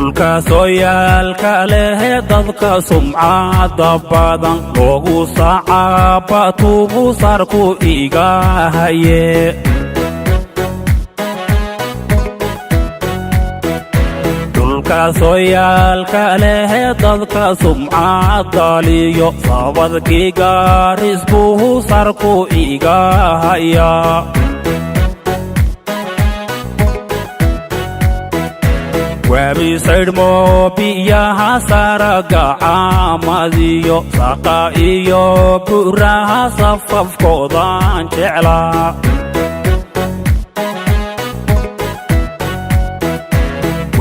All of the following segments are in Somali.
dhulka sooyaalka leh dadka sumcada badan loogu sacaaba tuubu sarku iga haye dhulka sooyaalka leh dadka sumcada liyo sabadkii gaaris buu sarku iga haya wabi saydhmo biyaha saraga caamadiyo saqa iyo buraha safafkoodan jeclaa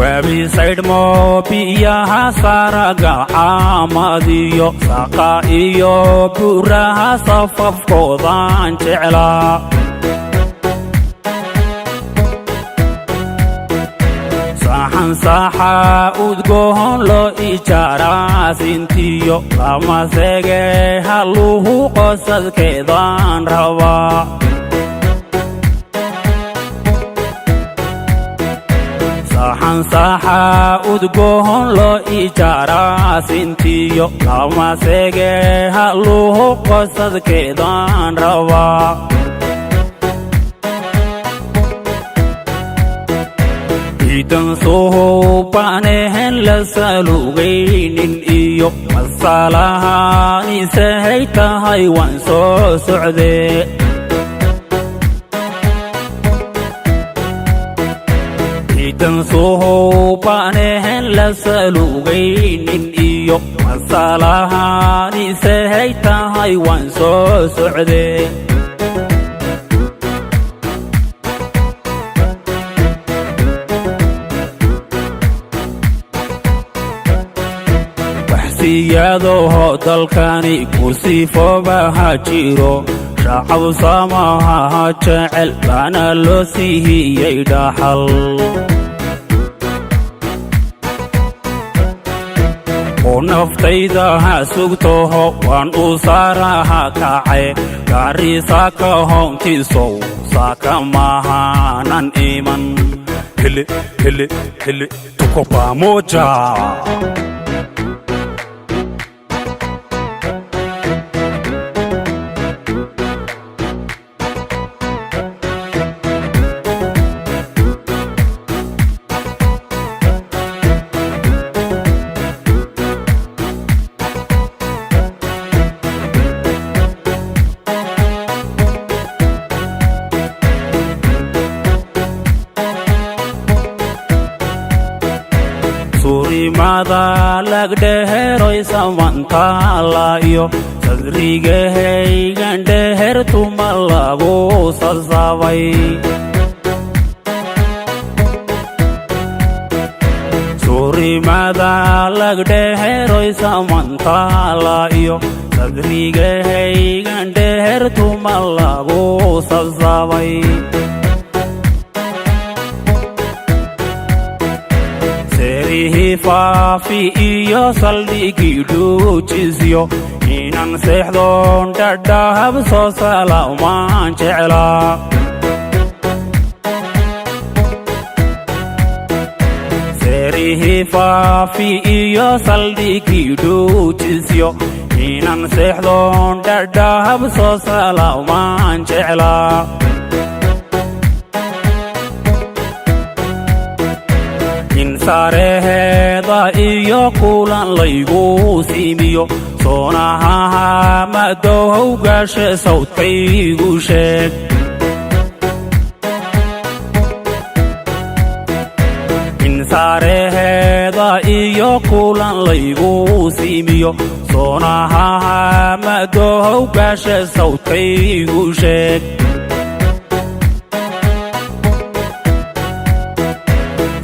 wabi saydhmo biyaha saraga caamadiyo saqa iyo buraha safafkoodan jeclaa saxa udgoon loo ijaaraa sintiyo lama sege halluhu qosadkeedaan rabaa saxan saxa udgoon loo ijaaraa sintiyo lama sege halluhu qosadkeedaan rabaa idan suhubanehen la salugaynin iyo masalahaanisahay tahay waan soo socdee idan suhubanehen la salugaynin iyo masalahaanisahay tahay waan soo socdee iyadoo dalkani ku sifoobaha jiro shacab samaha jecel baana loo siiyey dhaxal oo naftayda ha sugtoho waan u saaraha kace gaarisa ka hoontiisow saaka mahanan iman hele tuko pamoja surimada lagdheheroy samantalayo sadrigahaygan dhehertuma lagu sasabay surimada lagdheheroy samantalayo sadrigahaygan dhehertuma lagu sasabay faafi iyo saldhigii dhuujisyo inan seexdoon dhadhahab soo salaumaan jeclaa seerihii faafi iyo saldhigii dhuujisyo inan seexdoon dhadhahab soo salaumaan jeclaa sareheeda iyo kulan laygu siimiyo soonahaha madow gaashe sawdkaygu sheeg sareheeda iyo kulan laygu siimiyo soonahaha madow gaashe sawdkaygu sheeg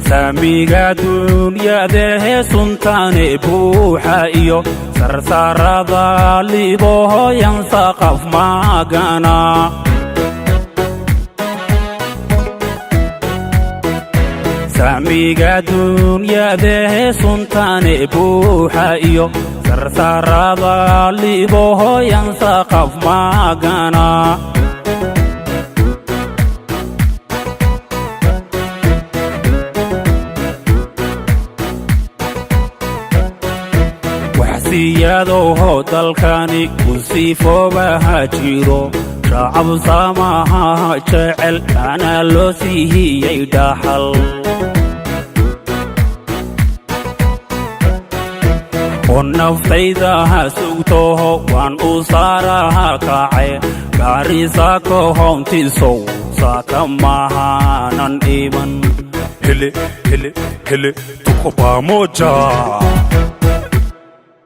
saamiga dunyadahe suntaane buuxa iyo sarsarada libohoyan saqaf magana saamiga dunyadahe suntaane buuxa iyo sarsarada libohoyan saqaf magana geesiyadoho dalkani ku siifoobaha jiro shacab samaha jecel ana loo siiyey dhaxal naftayda ha sugtoho waan u saaraha kacay gaarisa ko hoontiisow saaka mahanan iman hele hele hele tuko pamoja